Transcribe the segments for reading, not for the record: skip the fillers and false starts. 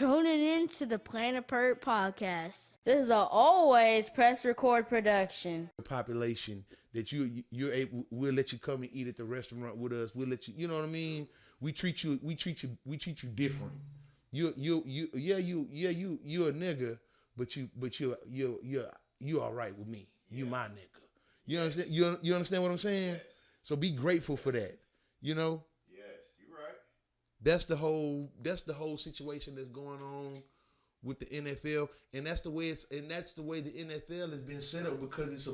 tuning in to the Planet Pert podcast. This is a always press record production. Population that you're able, we'll let you come and eat at the restaurant with us. We'll let you, you know what I mean? We treat you different. You're a nigga, but you're all right with me. You my nigga. You understand? You understand what I'm saying? Yes. So be grateful for that. You know? Yes, you're right. That's the whole situation that's going on with the NFL, and that's the way the NFL has been set up, because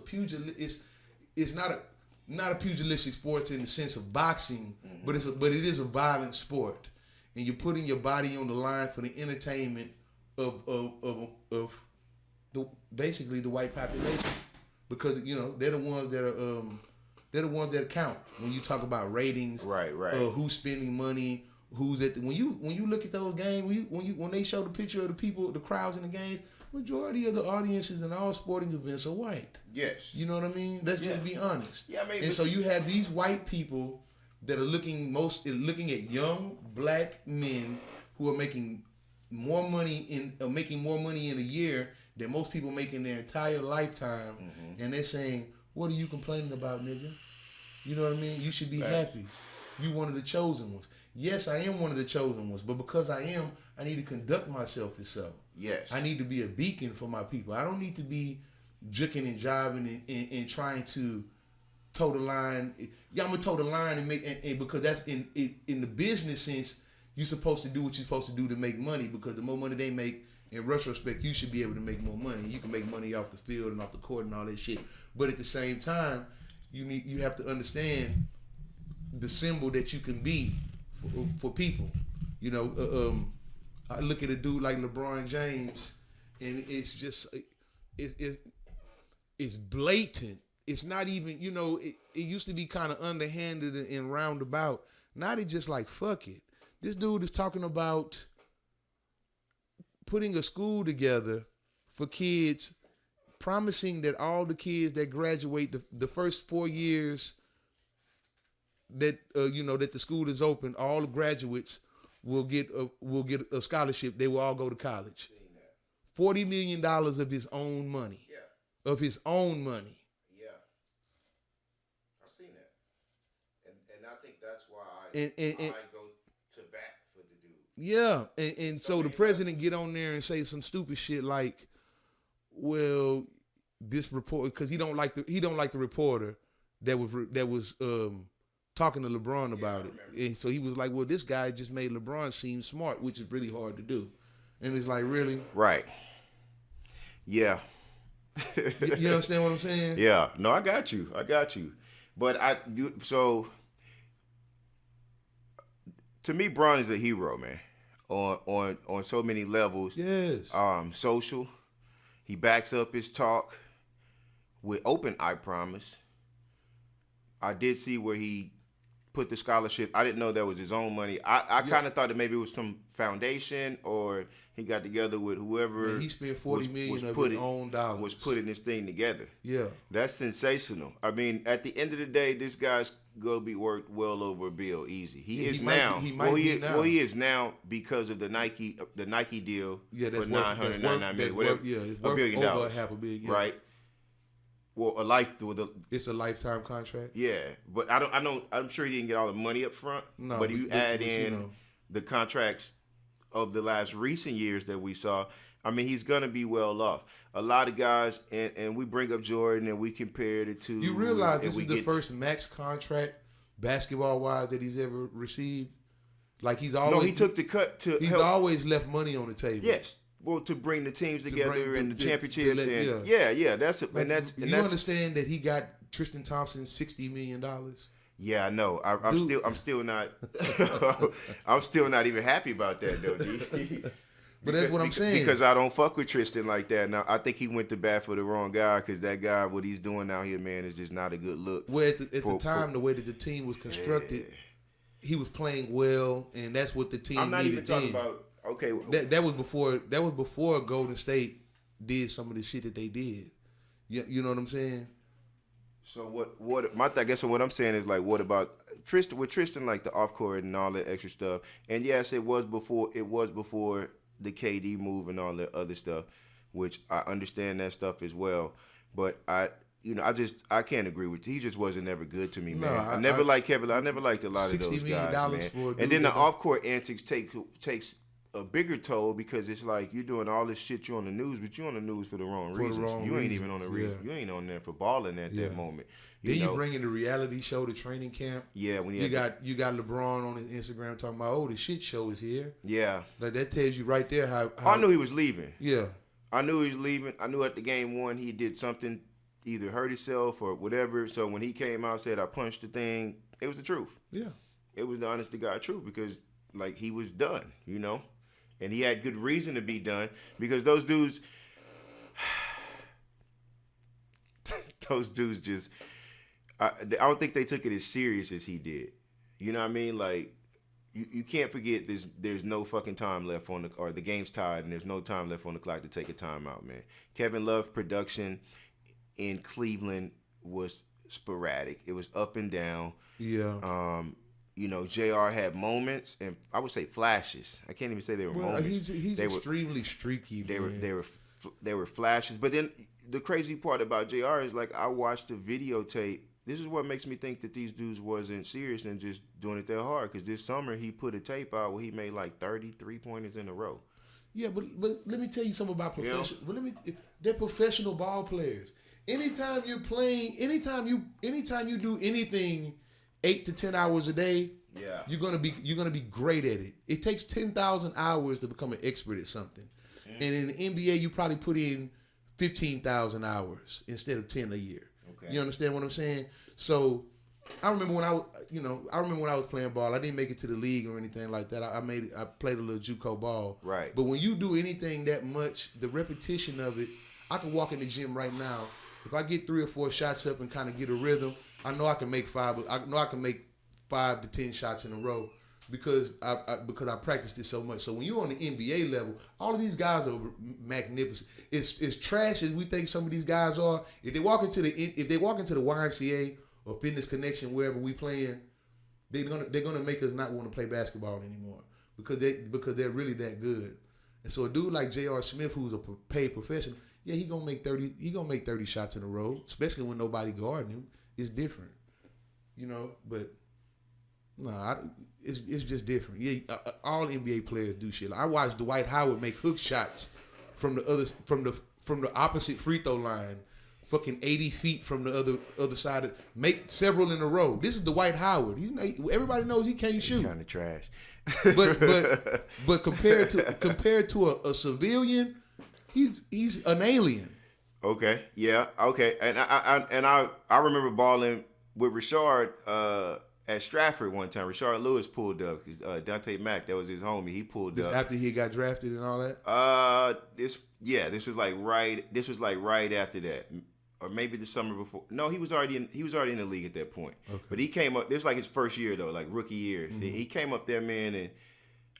it's not a pugilistic sport in the sense of boxing, but it is a violent sport, and you're putting your body on the line for the entertainment of basically the white population, because they're the ones that count when you talk about ratings, right. Who's spending money. Who's at when you look at those games, when they show the picture of the people, the crowds in the games, majority of the audiences in all sporting events are white. Yes. You know what I mean? Let's just be honest. Yeah, I mean, and so you have these white people that are looking at young black men who are making more money in a year than most people make in their entire lifetime, and they're saying, "What are you complaining about, nigga? You know what I mean? You should be happy. You one of the chosen ones." Yes, I am one of the chosen ones, but because I need to conduct myself as so. Yes. I need to be a beacon for my people. I don't need to be juking and jiving and trying to toe the line. Yeah, I'm gonna toe the line and because that's in the business sense, you're supposed to do what you're supposed to do to make money, because the more money they make, in retrospect, you should be able to make more money. You can make money off the field and off the court and all that shit. But at the same time, you have to understand the symbol that you can be for people. I look at a dude like LeBron James, and it's just it's blatant. It's not even, it used to be kind of underhanded and roundabout. Now they just like, fuck it. This dude is talking about putting a school together for kids, promising that all the kids that graduate the first 4 years that that the school is open, all the graduates will get a scholarship. They will all go to college. $40 million of his own money. Yeah. Of his own money. Yeah. I've seen that, and I think that's why I go to bat for the dude. Yeah, and so the president get on there and say some stupid shit like, well, this report, because he don't like the reporter that was talking to LeBron about it. And so he was like, well, this guy just made LeBron seem smart, which is really hard to do. And it's like, really? Right. Yeah. You understand what I'm saying? Yeah. No, I got you. But so to me, Bron is a hero, man. On so many levels. Yes. Social. He backs up his talk with open I promise. I did see where he put the scholarship. I didn't know that was his own money. I kind of thought that maybe it was some foundation, or he got together with whoever. Man, he spent $40 million of his own dollars. Was putting this thing together. Yeah. That's sensational. I mean, at the end of the day, this guy's gonna be worth well over $1 billion easy. He is now. He is now because of the Nike deal for $999 million. Whatever. Yeah, it's $1 worth billion. over $500 million. Yeah. Right. Well, it's a lifetime contract. Yeah, but I'm sure he didn't get all the money up front. No, but you add in the contracts of the last recent years that we saw. I mean, he's gonna be well off. A lot of guys, and we bring up Jordan and we compare it to. You realize this is the first max contract basketball wise that he's ever received. Like he took the cut to. He's always left money on the table. Yes. Well, to bring the teams together and the championships, that's you understand that he got Tristan Thompson $60 million. Yeah, I know. I'm still not. I'm still not even happy about that though, G. But that's what I'm saying. Because I don't fuck with Tristan like that. Now I think he went to bat for the wrong guy, because that guy, what he's doing out here, man, is just not a good look. Well, at the time, the way that the team was constructed, he was playing well, and that's what the team needed. I'm not even talking about. Okay, that was before Golden State did some of the shit that they did. You know what I'm saying? So I guess what I'm saying is, like, what about Tristan? With Tristan, like the off court and all that extra stuff. And yes, it was before the KD move and all the other stuff, which I understand that stuff as well. But I can't agree with you. He just wasn't ever good to me, man. I never liked Kevin. I never liked a lot of those guys, man. And then the off-court antics takes a bigger toll because it's like you're doing all this shit. You're on the news, but you're on the news for the wrong reasons. You ain't even on the You ain't on there for balling at that moment. You bring in the reality show, the training camp. Yeah, when you got LeBron on his Instagram talking about, the shit show is here. Yeah, like that tells you right there how I knew he was leaving. Yeah, I knew he was leaving. I knew at the game one he did something, either hurt himself or whatever. So when he came out and said I punched the thing, it was the truth. Yeah, it was the honest to God truth because like he was done, and he had good reason to be done because those dudes just. I don't think they took it as serious as he did. You know what I mean? Like, you can't forget there's no fucking time left or the game's tied and there's no time left on the clock to take a timeout, man. Kevin Love's production in Cleveland was sporadic. It was up and down. Yeah. JR had moments and I would say flashes. I can't even say they were moments. He's extremely streaky, man. They were flashes. But then the crazy part about JR is like I watched the videotape. This is what makes me think that these dudes wasn't serious and just doing it that hard. Because this summer he put a tape out where he made like 30 3-pointers in a row. Yeah, but let me tell you something about professional. They're professional ball players. Anytime you're playing, anytime you do anything 8 to 10 hours a day, you're gonna be great at it. It takes 10,000 hours to become an expert at something, and in the NBA you probably put in 15,000 hours instead of 10 a year. Okay. You understand what I'm saying? So I remember when I was playing ball. I didn't make it to the league or anything like that. I played a little JUCO ball. Right. But when you do anything that much, the repetition of it, I can walk in the gym right now. If I get 3 or 4 shots up and kind of get a rhythm, I know I can make 5. I know I can make 5 to 10 shots in a row because I practiced it so much. So when you're on the NBA level, all of these guys are magnificent. It's trash as we think some of these guys are. If they walk into the YMCA or Fitness Connection, wherever we playing, they're gonna make us not want to play basketball anymore because they're really that good. And so a dude like J.R. Smith, who's a paid professional, he gonna make 30. He gonna make 30 shots in a row, especially when nobody guarding him. It's different, But it's just different. Yeah, all NBA players do shit. I watched Dwight Howard make hook shots from the opposite free throw line. Fucking 80 feet from the other side, make several in a row. This is Dwight Howard. Everybody knows he can't shoot. Kind of trash. but compared to a civilian, he's an alien. Okay. Yeah. Okay. And I remember balling with Richard at Stratford one time. Richard Lewis pulled up. Dante Mack, that was his homie. He pulled up after he got drafted and all that. This was like right after that. Or maybe the summer before. No, he was already in the league at that point. Okay. But he came up. This was like his first year though, like rookie year. Mm-hmm. He came up there, man, and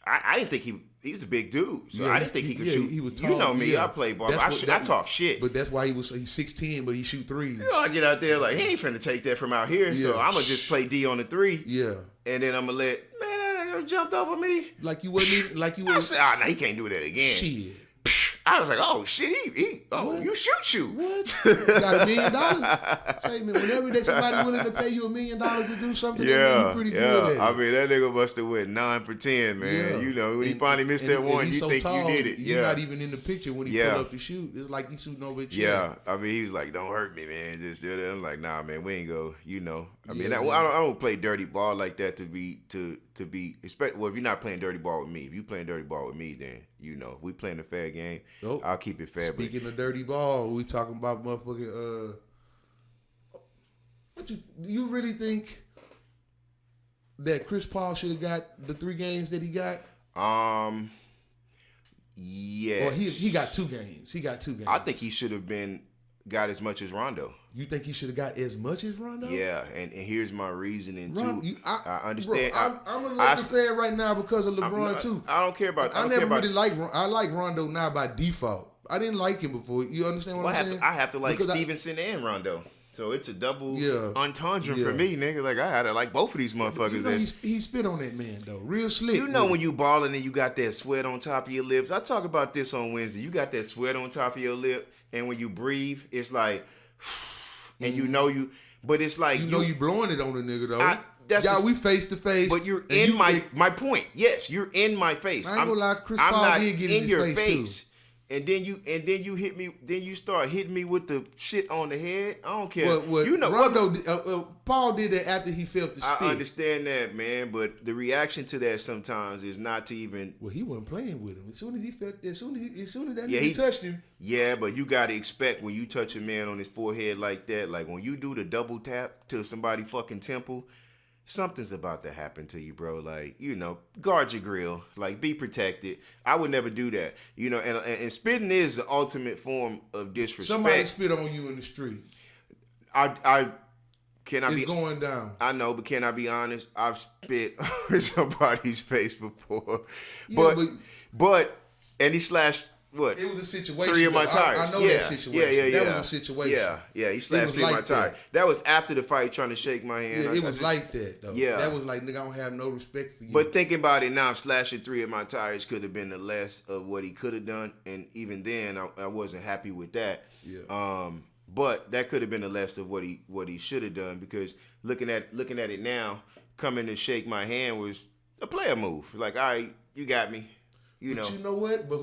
I didn't think he was a big dude. So I didn't think he could shoot. He was tall. You know me, I play ball. I talk shit. But that's why he's 6'10", but he shoot threes. I get out there like he ain't finna take that from out here. Yeah. So I'm gonna just play D on the 3. Yeah. And then I'm gonna let that jumped over me. Like you wasn't even I said, no, he can't do that again. Shit. I was like, oh shit, you shoot. What? You got $1 million? Say, man, whenever somebody willing to pay you $1 million to do something, you pretty good at it. I mean, that nigga must have went 9 for 10, man. Yeah. When he finally missed that one, you think tall, you did it. You're not even in the picture when he pull up to shoot. It's like he's shooting over a chair. Yeah, I mean, he was like, don't hurt me, man. Just I'm like, nah, man, we ain't go. I mean, I don't play dirty ball like that to be. Well, if you're not playing dirty ball with me, if you playing dirty ball with me, then if we playing a fair game, I'll keep it fair. Speaking of dirty ball, we talking about motherfucking. You really think that Chris Paul should have got the 3 games that he got? Yeah. Or he got 2 games. He got 2 games. I think he should have got as much as Rondo. You think he should have got as much as Rondo? Yeah, and here's my reasoning too. I understand. Bro, I'm a Lakers fan right now because of LeBron too. I don't care about. I like Rondo now by default. I didn't like him before. You understand what I'm saying? I have to like Stevenson and Rondo So it's a double Yeah. entendre Yeah. for me, nigga. Like I had to like both of these motherfuckers. You know, he spit on that man though, real slick. You know with when it. you balling and you got that sweat on top of your lips. I talk about this on Wednesday. You got that sweat on top of your lip, and when you breathe, it's like, and you know you. But it's like You know you blowing it on the nigga though. that's Y'all, just- we face to face. But you're and in you- my point. Yes, you're in my face. I ain't gonna lie, Chris I'm Paul not did get in in your his face, too. And then you hit me. Then you start hitting me with the shit on the head. I don't care. What you know, Rondo, Paul did that after he felt the spit. I understand that, man. But the reaction to that sometimes is not to even. Well, he wasn't playing with him. As soon as that Yeah, nigga he touched him. Yeah, but you gotta expect when you touch a man on his forehead like that, like when you do the double tap to somebody fucking temple, something's about to happen to you, bro. Like, you know, guard your grill. Like, be protected. I would never do that. You know, and spitting is the ultimate form of disrespect. Somebody spit on you in the street. I can I It's be going down. I know, but can I be honest? I've spit on somebody's face before. Yeah, but and he slashed what? It was a situation. 3 of my though. tires. I know that situation. Yeah. That was a situation. Yeah. He slashed 3 of my like tires. that. That was after the fight, trying to shake my hand. Yeah, it was like that though. Yeah. That was like, nigga, I don't have no respect for you. But thinking about it now, slashing 3 of my tires could have been the less of what he could have done, and even then, I wasn't happy with that. Yeah. But that could have been the less of what he should have done, because looking at it now, coming to shake my hand was a player move. Like, all right, you got me. You know. But you know what? But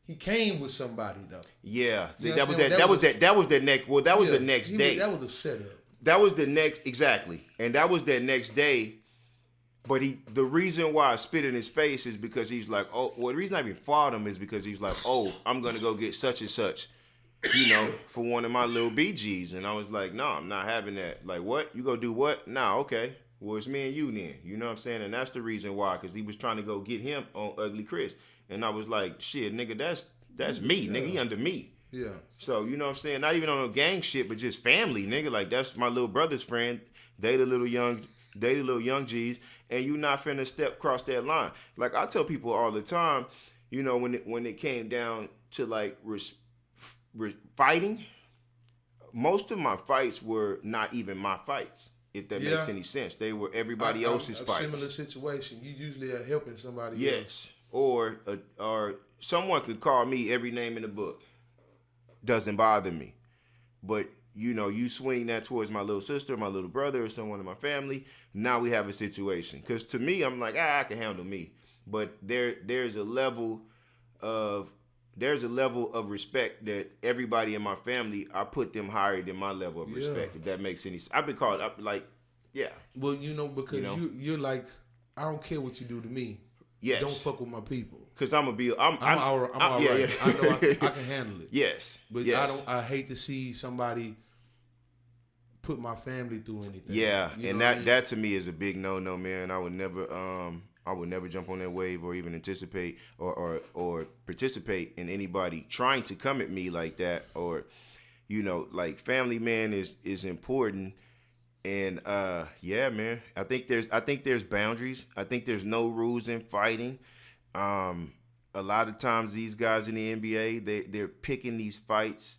he came with somebody though. Yeah. See, You that was understand? that was the next. Well, that was Yeah, the next day. That was a setup. That was the next, exactly, and that was that next day. But the reason why I spit in his face is because he's like, oh, well, the reason I even fought him is because he's like, oh, I'm gonna go get such and such, you know, for one of my little BGs, and I was like, no, I'm not having that. Like, what? You go do what? Nah, okay. Well, it's me and you then. You know what I'm saying? And that's the reason why, because he was trying to go get him on Ugly Chris, and I was like, shit, nigga, that's me, nigga. He under me. Yeah. So, you know what I'm saying? Not even on no gang shit, but just family, nigga. Like, that's my little brother's friend. They the little young G's, and you not finna cross that line. Like, I tell people all the time, you know, when it came down to, like, fighting, most of my fights were not even my fights, if that makes any sense. They were everybody else's fights. Similar situation. You usually are helping somebody else. Yes. Or someone could call me every name in the book. Doesn't bother me. But, you know, you swing that towards my little sister, my little brother, or someone in my family, now we have a situation. Because to me, I'm like, I can handle me. But there's a level of respect that everybody in my family, I put them higher than my level of respect, if that makes any sense. I've been called up like, yeah. Well, you know, because you're like, I don't care what you do to me. Yes. Don't fuck with my people. Because I'm all right. Yeah. I know I can handle it. Yes. But yes. I hate to see somebody put my family through anything. Yeah, you and know what I mean? that to me is a big no, man. I would never jump on that wave or even anticipate or participate in anybody trying to come at me like that. Or, you know, like, family, man, is important. And yeah, man, I think there's boundaries. I think there's no rules in fighting. A lot of times these guys in the NBA, they're picking these fights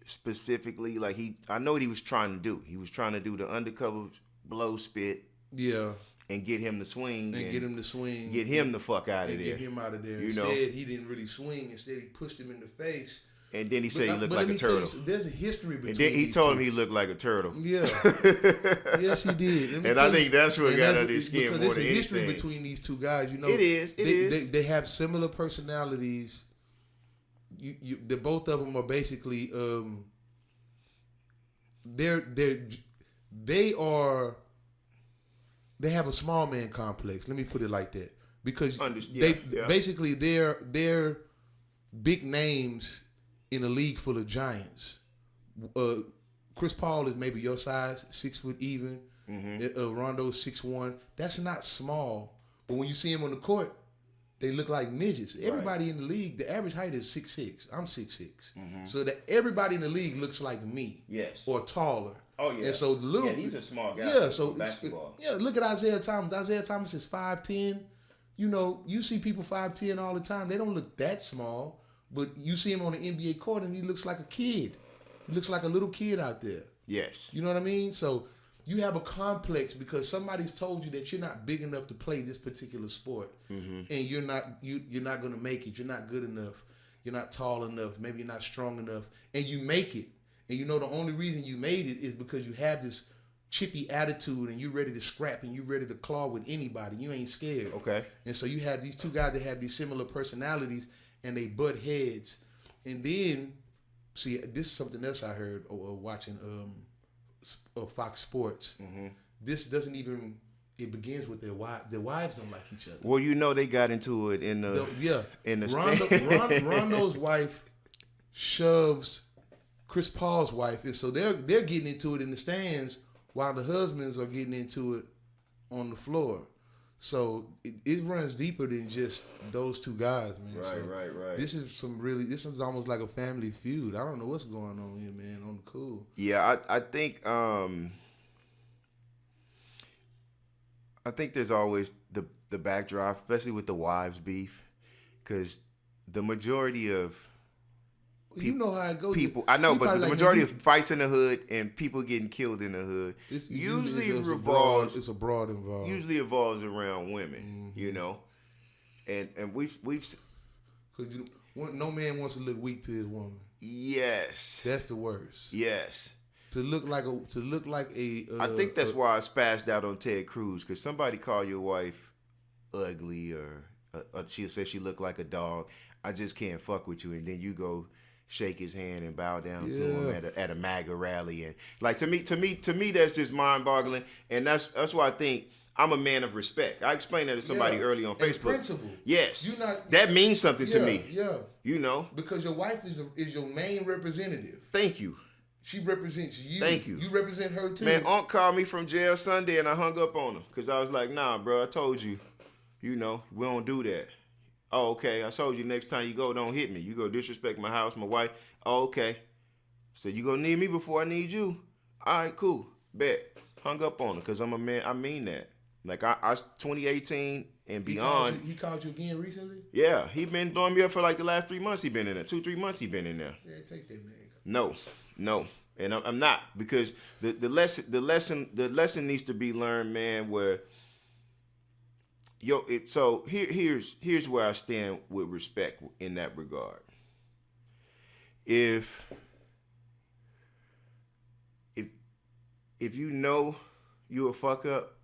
specifically. Like, I know what he was trying to do. He was trying to do the undercover blow spit. Yeah. And get him to swing. And get him to swing. Get him the fuck out of there. Get him out of there. Instead, he didn't really swing. Instead, he pushed him in the face. And then he said he looked like a turtle. There's a history between. And then he told him he looked like a turtle. Yeah. Yes, he did. And I think that's what got under his skin more than anything. There's a history between these two guys. You know, it is. They have similar personalities. The both of them are basically they have a small man complex. Let me put it like that, because basically they're big names in a league full of giants. Chris Paul is maybe your size, 6 foot even. Mm-hmm. Rondo's 6'1". That's not small, but when you see him on the court, they look like midgets. Everybody in the league, the average height is 6'6". I'm 6'6". Mm-hmm. So that everybody in the league looks like me. Yes. Or taller. Oh, yeah. And so he's a small guy. Yeah, so basketball. Yeah, look at Isaiah Thomas. Isaiah Thomas is 5'10". You know, you see people 5'10" all the time. They don't look that small, but you see him on the NBA court and he looks like a kid. looks like a little kid out there. Yes. You know what I mean? So you have a complex because somebody's told you that you're not big enough to play this particular sport, and you're not going to make it. You're not good enough. You're not tall enough. Maybe you're not strong enough, and you make it. And you know the only reason you made it is because you have this chippy attitude, and you're ready to scrap, and you're ready to claw with anybody. You ain't scared. Okay. And so you have these two guys that have these similar personalities, and they butt heads. And then, see, this is something else I heard watching Fox Sports. This doesn't even. It begins with their wives. Their wives don't like each other. Well, you know they got into it in the Rondo's wife shoves Chris Paul's wife, and so they're getting into it in the stands while the husbands are getting into it on the floor. So it runs deeper than just those two guys, man. Right. This is almost like a family feud. I don't know what's going on here, man. On the cool. Yeah, I think there's always the backdrop, especially with the wives beef, because the majority of you know how it goes. People, I know, but the majority of fights in the hood and people getting killed in the hood usually revolves. It's a broad involved. Usually evolves around women, you know, and we've because no man wants to look weak to his woman. Yes, that's the worst. Yes, to look like a. I think that's why I spazzed out on Ted Cruz, because somebody call your wife ugly or she'll say she looked like a dog. I just can't fuck with you, and then you go shake his hand and bow down to him at a MAGA rally, and like to me that's just mind-boggling, and that's why I think I'm a man of respect. I explained that to somebody early on Facebook. Principle. Yes, that means something to me. Yeah, you know, because your wife is your main representative. Thank you. She represents you. Thank you. You represent her too. Man, Aunt called me from jail Sunday, and I hung up on him because I was like, "Nah, bro, I told you, you know, we don't do that." Oh, okay. I told you next time you go, don't hit me. You go disrespect my house, my wife. Oh, okay. So you gonna need me before I need you? All right, cool. Bet. Hung up on her because I'm a man. I mean that. Like I 2018 and beyond. He called you again recently? Yeah, he been throwing me up for like the last 3 months. He been in there. 2-3 months he been in there. Yeah, take that man. No, and I'm not, because the lesson needs to be learned, man. Where here's where I stand with respect in that regard. If you know you a fuck up,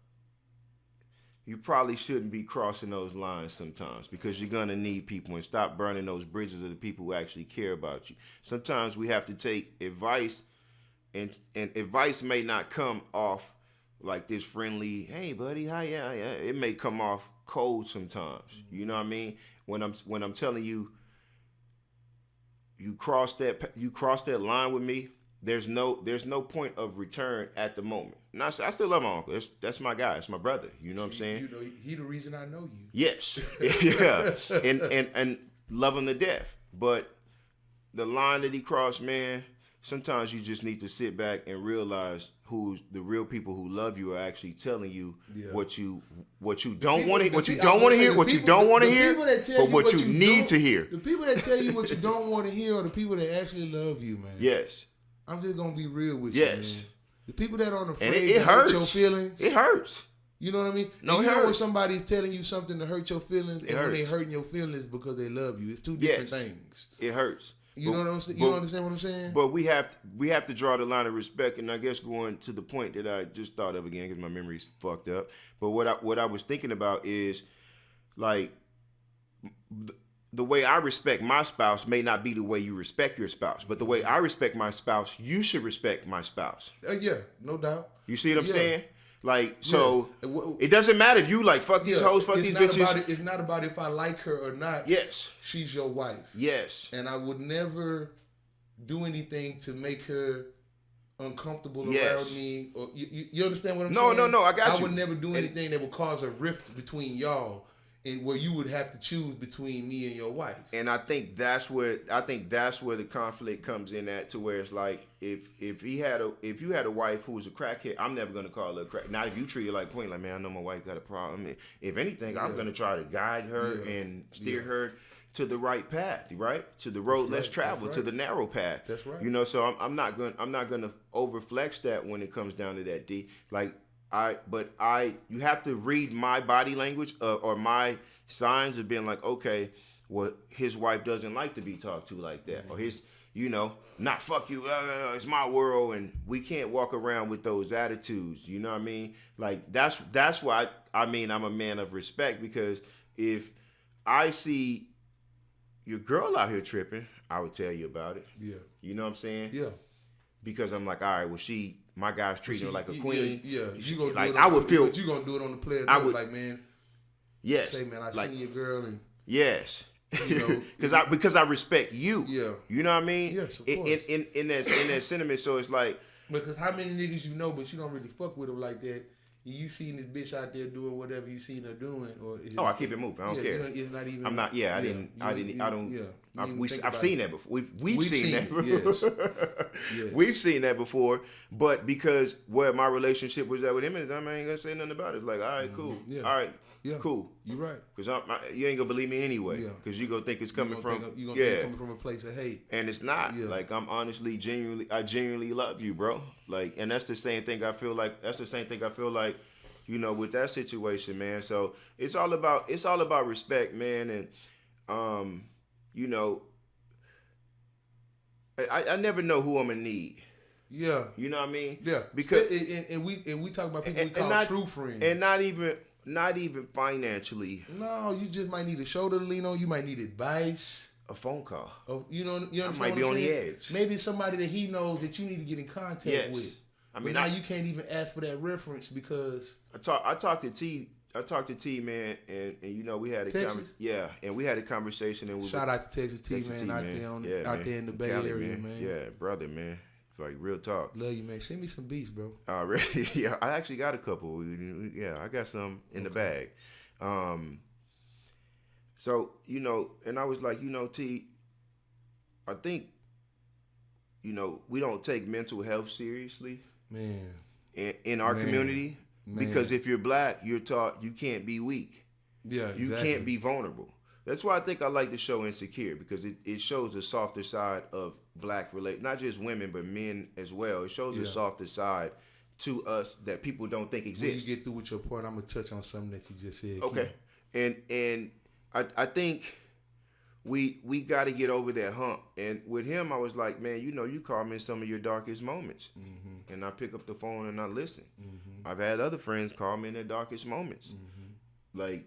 you probably shouldn't be crossing those lines sometimes, because you're gonna need people, and stop burning those bridges of the people who actually care about you. Sometimes we have to take advice, and advice may not come off like this friendly, hey buddy, hi, yeah. It may come off cold sometimes. You know what I mean? When I'm telling you, you cross that line with me, there's no point of return at the moment. And I still love my uncle. That's my guy. It's my brother. You know what I'm saying? You know, he the reason I know you. Yes. Yeah. And love him to death. But the line that he crossed, man, sometimes you just need to sit back and realize who's the real people who love you are actually telling you what you don't want to hear, what you don't want to hear, but what you need to hear. The people that tell you what you don't want to hear are the people that actually love you, man. Yes. I'm just gonna be real with you, man. The people that are on the and it hurts. Your feelings. It hurts. You know what I mean? No, and it you know when hurts. somebody's telling you something to hurt your feelings, it and hurts. when they hurting your feelings because they love you, it's two different things. It hurts. You know what I'm saying? You understand what I'm saying? But we have to draw the line of respect, and I guess going to the point that I just thought of again because my memory's fucked up. But what I was thinking about is like the way I respect my spouse may not be the way you respect your spouse, but the way I respect my spouse, you should respect my spouse. Yeah, no doubt. You see what I'm saying? Like, so it doesn't matter if you like fuck these hoes, fuck these bitches. It's not about if I like her or not. Yes. She's your wife. Yes. And I would never do anything to make her uncomfortable around me. Or you understand what I'm saying? No, I got you. I would never do anything that would cause a rift between y'all, and where you would have to choose between me and your wife. And I think that's where the conflict comes in at, to where it's like if you had a wife who was a crackhead, I'm never gonna call her a crack. Not if you treat her like queen, like, man, I know my wife got a problem. If anything, I'm gonna try to guide her and steer her to the right path, right? To the road less traveled, to the narrow path. That's right. You know, so I'm not gonna overflex that when it comes down to that, D. Like you have to read my body language or my signs of being like, okay, well, his wife doesn't like to be talked to like that, or his, you know, not fuck you, it's my world, and we can't walk around with those attitudes. You know what I mean? Like that's why I'm a man of respect, because if I see your girl out here tripping, I would tell you about it. Yeah. You know what I'm saying? Yeah. Because I'm like, all right, well, my guy's treating her like a queen. Yeah. You gonna like do it I would feel. But you gonna do it on the player. I would like, man. Yes. Say, man, I like, seen your girl and. Yes. You know, because I respect you. Yeah. You know what I mean? Yes, of course. In that sentiment, so it's like, because how many niggas you know, but you don't really fuck with them like that. You seen this bitch out there doing whatever you seen her doing, or I keep it moving. I don't care. It's not even. I'm not. Yeah, I don't. Yeah, I've seen that before. We've seen that. Yes. We've seen that before. But because where my relationship was at with him, I ain't gonna say nothing about it. It's like, all right, cool. Yeah. All right, yeah. cool. You right. Because you ain't gonna believe me anyway. Yeah. Because you gonna think it's coming from. You gonna think it's coming from a place of hate. And it's not. Yeah. Like, I'm honestly, genuinely love you, bro. Like, and that's the same thing I feel like. You know, with that situation, man. So it's all about respect, man. And you know, I never know who I'm gonna need. Yeah. You know what I mean? Yeah. Because and we talk about people we call true friends. And not even financially. No, you just might need a shoulder to lean on. You might need advice. A phone call. Oh, you understand? I might be on the edge. Maybe it's somebody that he knows that you need to get in contact with. I mean, now you can't even ask for that reference because I talked to T, man, and you know, we had a conversation. And we had a conversation, and shout out to Texas T, man, out there in the Bay Area, man. Yeah, brother, man. Like, real talk. Love you, man. Send me some beats, bro. Really? Yeah, I actually got a couple. Yeah, I got some in the bag. So, you know, and I was like, you know, T, I think, you know, we don't take mental health seriously. Man. In our community. Because if you're black, you're taught you can't be weak. Yeah, exactly. You can't be vulnerable. That's why I think I like the show Insecure, because it shows a softer side of black not just women, but men as well. It shows a softer side to us that people don't think exists. When you get through with your point, I'm going to touch on something that you just said. Okay. And I think we got to get over that hump. And with him, I was like, man, you know, you call me in some of your darkest moments. Mm-hmm. And I pick up the phone and I listen. Mm-hmm. I've had other friends call me in their darkest moments. Mm-hmm. Like,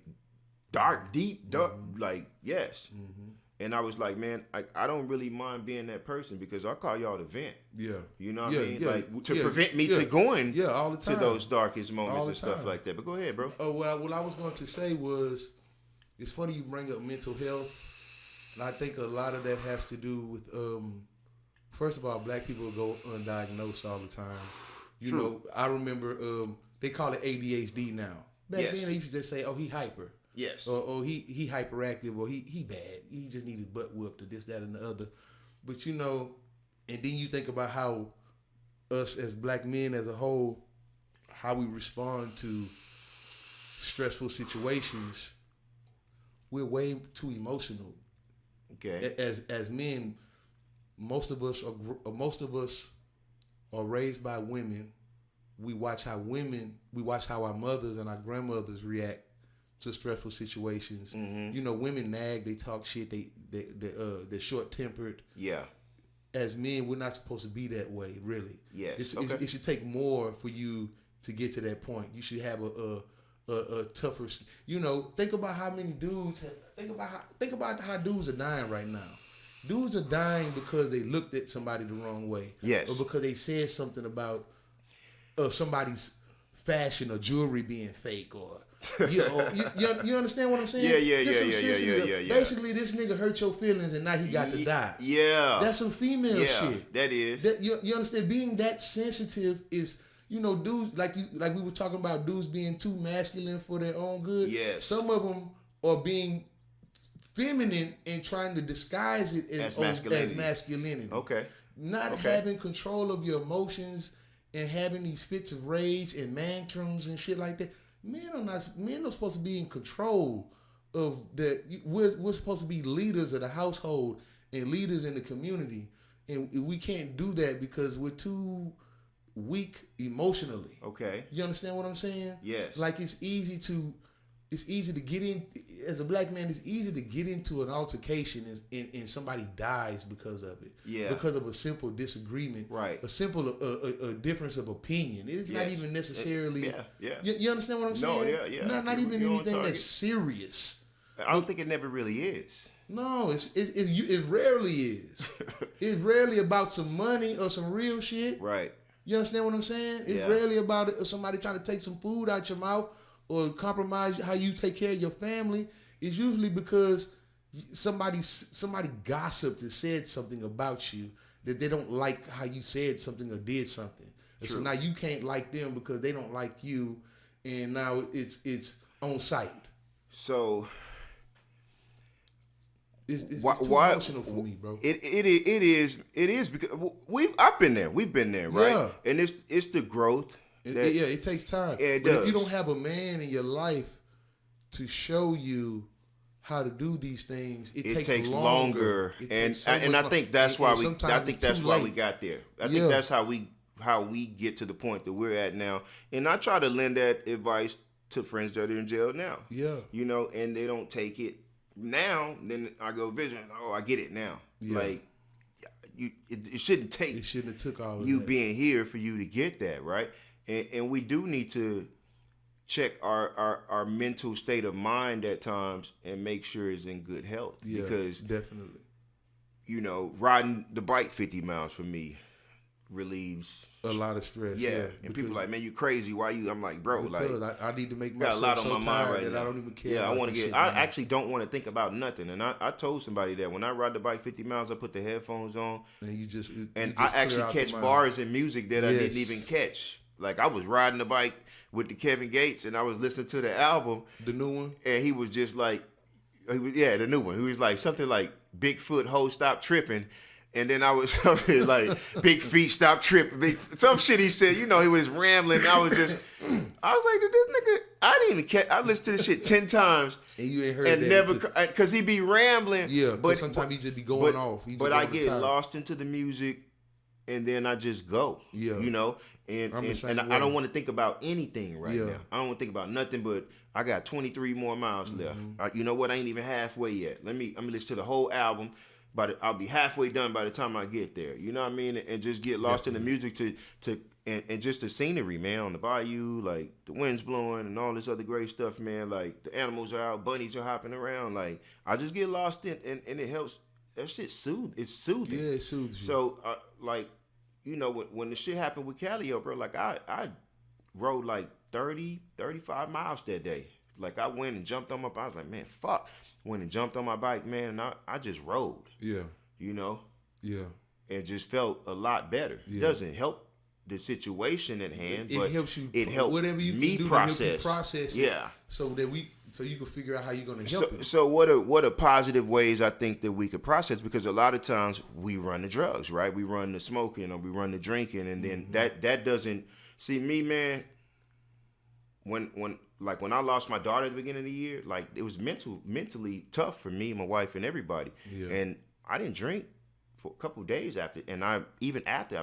deep, like, yes. Mm-hmm. And I was like, man, I don't really mind being that person, because I call y'all to vent. Yeah. You know what I mean? Yeah, like, to prevent me to going all the time. to those darkest moments and stuff like that. But go ahead, bro. What I was going to say was, it's funny you bring up mental health. And I think a lot of that has to do with, first of all, black people go undiagnosed all the time. You know, I remember they call it ADHD now. Back then they used to just say, oh, he hyper. Yes. Or he hyperactive, or he bad. He just need his butt whooped, or this, that, and the other. But you know, and then you think about how us as black men as a whole, how we respond to stressful situations, we're way too emotional. Okay. As men, most of us are raised by women. We watch how our mothers and our grandmothers react to stressful situations. Mm-hmm. You know, women nag, they talk shit, they're short tempered. Yeah. As men, we're not supposed to be that way, really. Yes. It should take more for you to get to that point. You should have a tougher. You know, think about how many dudes. Think about how dudes are dying right now. Dudes are dying because they looked at somebody the wrong way. Yes. Or because they said something about somebody's fashion or jewelry being fake, or you understand what I'm saying? Yeah. Basically, this nigga hurt your feelings and now he got to die. Yeah. That's some female shit. That is. You understand? Being that sensitive is, you know, dudes like we were talking about, dudes being too masculine for their own good. Yes. Some of them are being feminine and trying to disguise it as masculinity. Okay. Not having control of your emotions and having these fits of rage and tantrums and shit like that. Men are supposed to be in control of that. We're supposed to be leaders of the household and leaders in the community, and we can't do that because we're too weak emotionally. Okay. You understand what I'm saying? Yes. Like it's easy to get in as a black man. It's easy to get into an altercation and somebody dies because of it. Yeah. Because of a simple disagreement. Right. A simple a difference of opinion. It's not even necessarily. Yeah. You understand what I'm saying? No. Yeah. Not even anything that's serious. I don't think it never really is. No, it rarely is. It's rarely about some money or some real shit. Right. You understand what I'm saying? It's rarely about it, or somebody trying to take some food out your mouth or compromise how you take care of your family. It's usually because somebody gossiped and said something about you that they don't like how you said something or did something. And so now you can't like them because they don't like you, and now it's on site. So it's too emotional for me, bro. It is because I've been there. We've been there, right? Yeah. And it's the growth. It takes time. Yeah, it but does. if you don't have a man in your life to show you how to do these things, it takes longer. And I think that's why we got there. I think that's how we get to the point that we're at now. And I try to lend that advice to friends that are in jail now. Yeah. You know, and they don't take it now. Then I go visit. Oh, I get it now. Yeah. Like it shouldn't take. It shouldn't have took all of you that. being here for you to get that, right? And we do need to check our mental state of mind at times and make sure it's in good health. Yeah, because definitely. You know, riding the bike 50 miles for me relieves a lot of stress. Yeah. And people are like, man, you crazy. Why you? I'm like, bro, like I need to make got myself a lot on so my mind tired right that now. I don't even care. Yeah, about I want to this get. shit, I man. actually don't want to think about nothing. And I told somebody that when I ride the bike 50 miles, I put the headphones on, and you just I actually catch bars in music that I didn't even catch. Like I was riding the bike with the Kevin Gates, and I was listening to the album, the new one, and he was just like, the new one. He was like something like Bigfoot, ho, stop tripping. And then I was something like, big feet, stop tripping. Some shit he said, you know, he was rambling. I was like, did this nigga, I didn't even catch, I listened to this shit 10 times. And you ain't heard and that. Never, because he be rambling. Yeah, but sometimes he just be going off. But I get lost into the music, and then I just go. Yeah. You know, and I don't want to think about anything right now. I don't want to think about nothing but I got 23 more miles left. You know what? I ain't even halfway yet. Let me listen to the whole album. But I'll be halfway done by the time I get there. You know what I mean? And just get lost in the music and just the scenery, man, on the bayou, like the wind's blowing and all this other great stuff, man. Like the animals are out, bunnies are hopping around. Like I just get lost in, and it helps. That shit it's soothing. Yeah, it soothes you. So like, you know, when the shit happened with Calio, bro, like I rode like 30, 35 miles that day. Like I went and jumped on my bike. I was like, man, fuck. Went and jumped on my bike, man, and I just rode. Yeah. You know? Yeah. And just felt a lot better. Yeah. It doesn't help the situation at hand, but it helps you. It helps whatever you me can do process. To help you process. Yeah. So you can figure out how you're gonna help it. So what are positive ways I think that we could process? Because a lot of times we run the drugs, right? We run the smoking or we run the drinking, and then that doesn't see me, man. When I lost my daughter at the beginning of the year, like it was mentally tough for me, my wife, and everybody. Yeah. And I didn't drink for a couple of days after, and I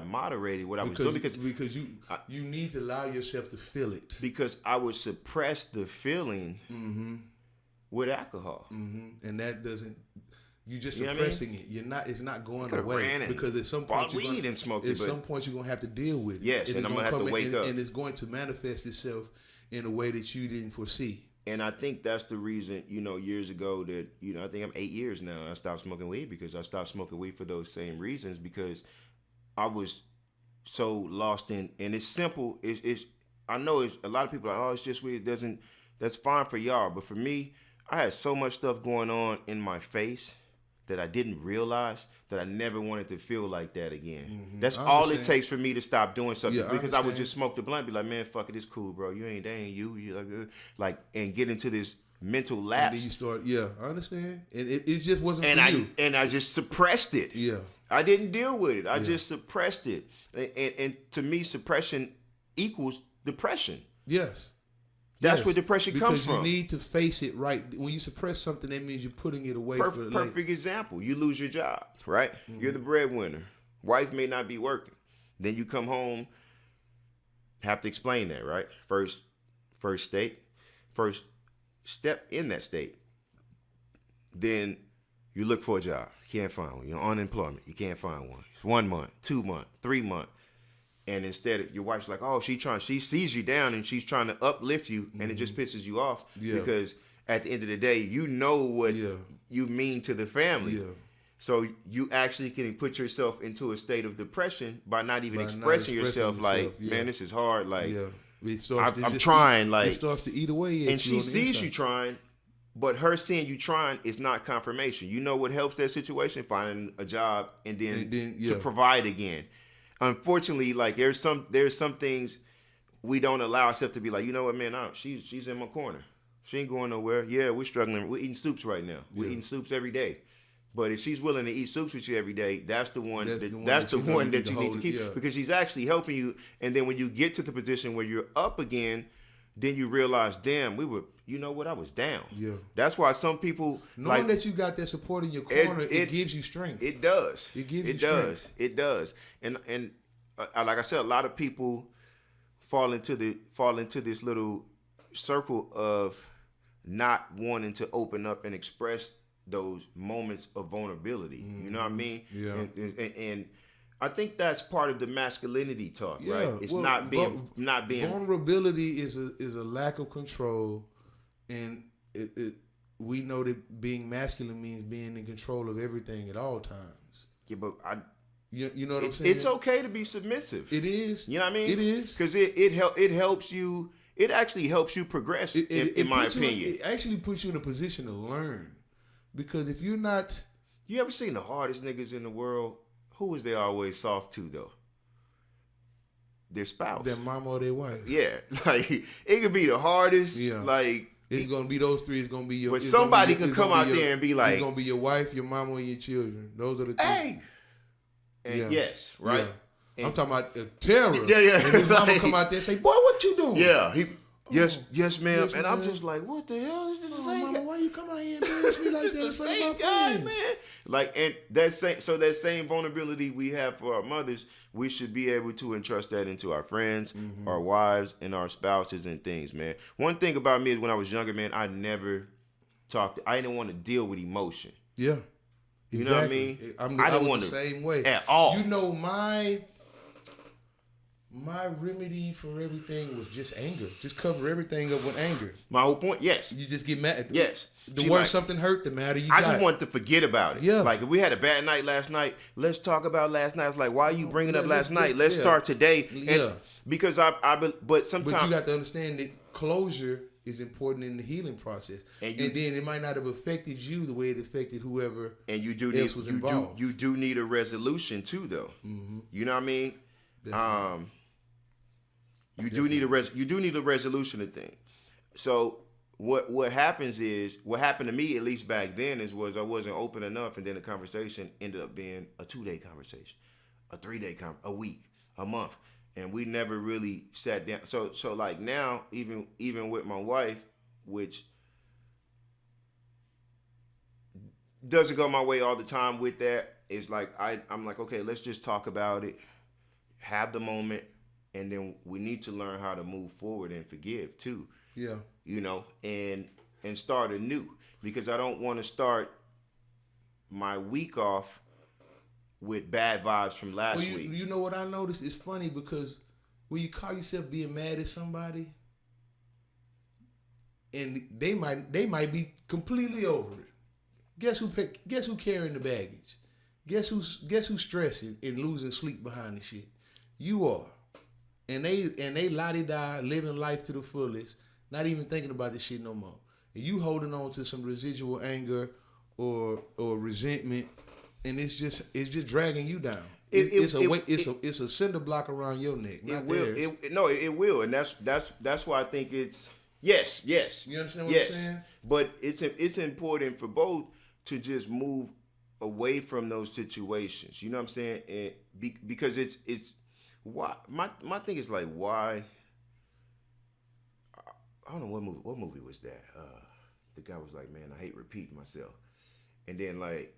moderated what I was doing because you need to allow yourself to feel it. Because I would suppress the feeling with alcohol, and that doesn't. You just suppressing it. You're not. It's not going away because at some point some point you're gonna have to deal with it. Yes, and I'm gonna have to wake up, and it's going to manifest itself in a way that you didn't foresee. And I think that's the reason, you know, years ago that, you know, I think I'm 8 years now. I stopped smoking weed because I stopped smoking weed for those same reasons, because I was so lost in, and it's simple. I know it's a lot of people are like, oh, it's just weed. That's fine for y'all. But for me, I had so much stuff going on in my face that I didn't realize that I never wanted to feel like that again. That's all it takes for me to stop doing something, because I would just smoke the blunt, be like, man, fuck it, it's cool, bro. That ain't you. Like, and get into this mental lapse. And then you start, I understand. And it just wasn't for you. And I just suppressed it. Yeah. I didn't deal with it. I just suppressed it. And to me, suppression equals depression. Yes. That's where depression comes from. Because you need to face it right. When you suppress something, that means you're putting it away. Perfect example. You lose your job, right? Mm-hmm. You're the breadwinner. Wife may not be working. Then you come home, have to explain that, right? First step in that state. Then you look for a job. You can't find one. You're on unemployment. You can't find one. It's 1 month, 2 months, 3 months. And instead, your wife's like, oh, she sees you down and she's trying to uplift you, and it just pisses you off because at the end of the day, you know what you mean to the family. Yeah. So you actually can put yourself into a state of depression by not even expressing yourself. Like, man, this is hard. Like, I'm trying. Like, it starts to eat away at you. And she sees you trying, but her seeing you trying is not confirmation. You know what helps that situation? Finding a job and then to provide again. Unfortunately, like there's some things we don't allow ourselves to be like, you know what, man, she's in my corner. She ain't going nowhere. Yeah, we're struggling. We're eating soups right now. We're eating soups every day. But if she's willing to eat soups with you every day, that's the one that you need to keep because she's actually helping you. And then when you get to the position where you're up again, then you realize, damn, you know what, I was down. Yeah. That's why some people knowing that you got that support in your corner, it gives you strength. It does. It gives you strength. It does. And like I said, a lot of people fall into this little circle of not wanting to open up and express those moments of vulnerability. Mm-hmm. You know what I mean? Yeah. And I think that's part of the masculinity talk, right? It's not being vulnerability is a lack of control, and we know that being masculine means being in control of everything at all times. Yeah, but you know what I'm saying? It's okay to be submissive. It is. You know what I mean? It is because it helps you. It actually helps you progress. In my opinion, it actually puts you in a position to learn. Because if you're not, you ever seen the hardest niggas in the world? Who is they always soft to though? Their spouse. Their mama or their wife. Yeah. Like it could be the hardest. Yeah. Like it's gonna be those three, it's gonna be your but somebody can come out there and be like, it's gonna be your wife, your mama, and your children. Those are the three. Hey. And yes, right? Yeah. I'm talking about terror. Yeah. And his mama come out there and say, boy, what you doing? Yeah. Yes, ma'am. Yes, and I'm just like, what the hell is this? Mama, why you come out here and embarrass me like that in front of my friends? Man. Like, and that same vulnerability we have for our mothers, we should be able to entrust that into our friends, our wives, and our spouses and things, man. One thing about me is when I was younger, man, I never talked. I didn't want to deal with emotion. Yeah, you know what I mean. I didn't want the same way at all. You know, my remedy for everything was just anger. Just cover everything up with anger. My whole point, yes. You just get mad. Yes. The worse something hurt, the madder you got. I just wanted to forget about it. Yeah. Like, if we had a bad night last night, let's talk about last night. It's like, why are you bringing up last night? Let's start today. And because but sometimes. But you got to understand that closure is important in the healing process. And then it might not have affected you the way it affected whoever else was involved. You do need a resolution, too, though. Mm-hmm. You know what I mean? Definitely. You do need a resolution of things. So what happens is, what happened to me, at least back then, was I wasn't open enough, and then the conversation ended up being a 2-day conversation, a 3-day a week, a month, and we never really sat down. So like now, even with my wife, which doesn't go my way all the time with that, it's like I'm like, okay, let's just talk about it, have the moment. And then we need to learn how to move forward and forgive too. Yeah. You know, and start anew. Because I don't want to start my week off with bad vibes from last week. You know what I noticed? It's funny because when you call yourself being mad at somebody, and they might be completely over it. Guess who carrying the baggage? Guess who's stressing and losing sleep behind the shit? You are. And they la-di-da, living life to the fullest, not even thinking about this shit no more. And you holding on to some residual anger or resentment, and it's just dragging you down. It's a cinder block around your neck. It will, and that's why I think it's yes. You understand what I'm saying? But it's important for both to just move away from those situations. You know what I'm saying? And because it's why my thing is like, why I don't know what movie was that. The guy was like, man, I hate repeating myself, and then like.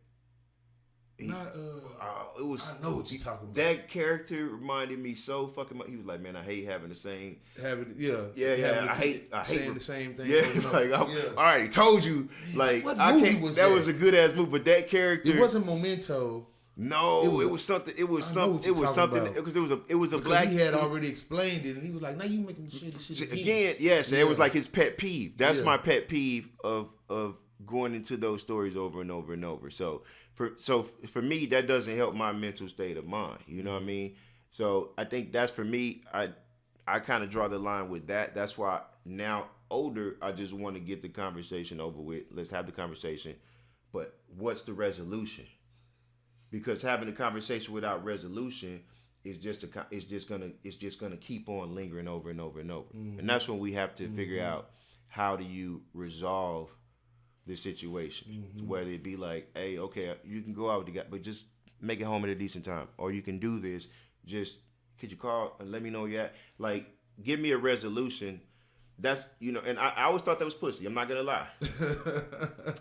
It was. I know what you're talking about. That character reminded me so fucking much. He was like, "Man, I hate having the same." I hate saying the same thing. Yeah, like I already told you. Like what I movie can't. Was that was a good ass movie, but that character. It wasn't Memento. No, it was something. It was something because it was a black. He had already explained it, and he was like, "Now you making me shit this shit again." Yes, it was like his pet peeve. That's my pet peeve of going into those stories over and over and over. So for me, that doesn't help my mental state of mind. You know what I mean? So I think that's for me. I kind of draw the line with that. That's why now older, I just want to get the conversation over with. Let's have the conversation. But what's the resolution? Because having a conversation without resolution is just gonna keep on lingering over and over and over. Mm-hmm. And that's when we have to figure out how do you resolve the situation, whether it be like, hey, okay, you can go out with the guy, but just make it home at a decent time, or you can do this. Just could you call and let me know where you're at? Like, give me a resolution. That's and I always thought that was pussy. I'm not gonna lie.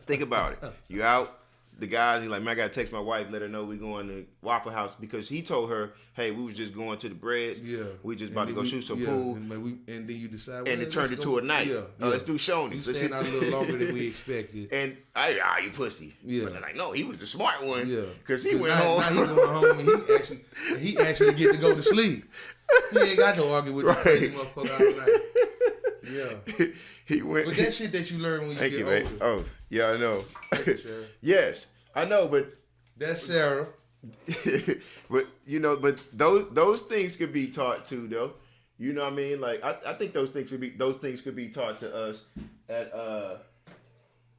Think about it. You out. The guys, he's like, man, I gotta text my wife, let her know we going to Waffle House because he told her, hey, we was just going to the Breads. Yeah. We just about to go shoot some pool. And then you decide. And it turned into a night. Let's do Shoney's. You staying out a little longer than we expected. And you pussy. Yeah. But they're like, no, he was the smart one. Yeah. Because he went home. Now he going home and he actually get to go to sleep. He ain't got no argument with the crazy motherfucker all night. Yeah. He went. But that shit that you learn when you get older. Oh, yeah, I know. Thank you, Sarah. Yes, I know, but that's Sarah. But but those things could be taught too, though. You know what I mean? Like I think those things could be taught to us at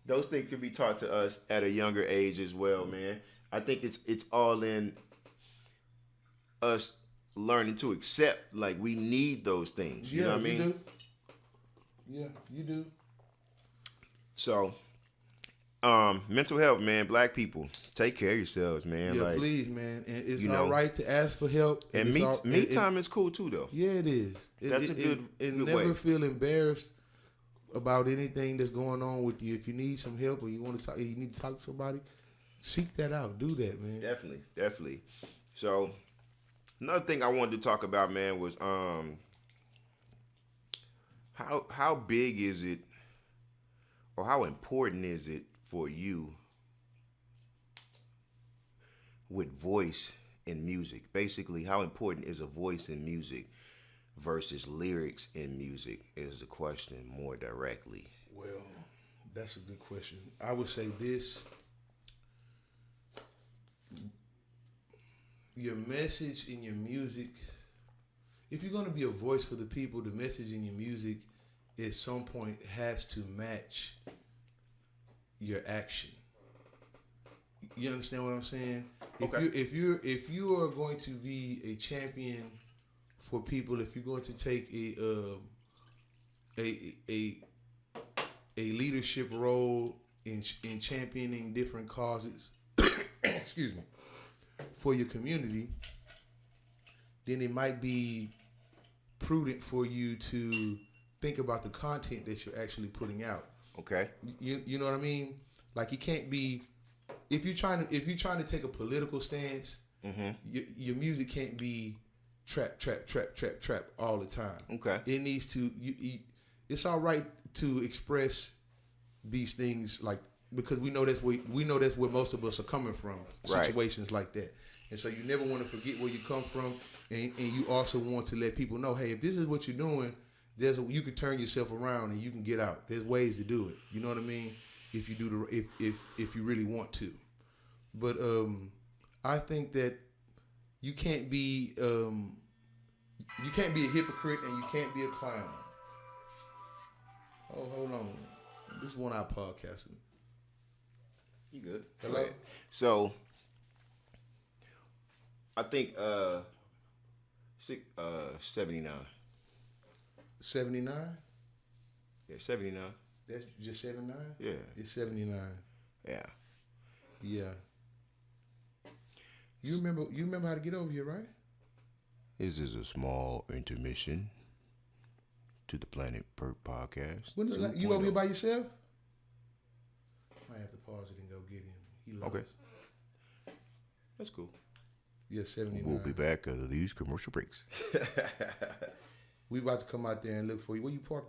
those things could be taught to us at a younger age as well, man. I think it's all in us learning to accept, like, we need those things. You know what I mean? Do. Yeah, you do. So, mental health, man. Black people, take care of yourselves, man. Yeah, please, man. And it's all right to ask for help. And me time is cool too, though. Yeah, it is. That's a good never way. Feel embarrassed about anything that's going on with you. If you need some help or you want to talk, you need to talk to somebody, seek that out. Do that, man. Definitely. So, another thing I wanted to talk about, man, was how big is it, or how important is it for you with voice in music? Basically, how important is a voice in music versus lyrics in music is the question more directly. Well, that's a good question. I would say this. Your message in your music, if you're going to be a voice for the people, the message in your music at some point has to match your action. You understand what I'm saying? Okay. If you are going to be a champion for people, if you're going to take a leadership role in championing different causes, excuse me, for your community, then it might be prudent for you to think about the content that you're actually putting out. Okay. You know what I mean? Like, you can't be, if you're trying to take a political stance, your music can't be trap all the time. Okay. It needs to. It's all right to express these things, like, because we know that's where most of us are coming from. Situations like that, and so you never want to forget where you come from, and you also want to let people know, hey, if this is what you're doing, you can turn yourself around and you can get out. There's ways to do it. You know what I mean? If you do if you really want to, but I think that you can't be a hypocrite and you can't be a clown. Oh, hold on. This is 1 hour podcasting. You good? Hello? Right. So, I think 79. 79? Yeah, 79. That's just 79? Yeah. It's 79. Yeah. Yeah. You remember how to get over here, right? This is a small intermission. to the Planet Pert Podcast. You over here by yourself? Might have to pause it and go get him. He lost. Okay. That's cool. Yeah, 79. We'll be back after these commercial breaks. We about to come out there and look for you. Where you parked at?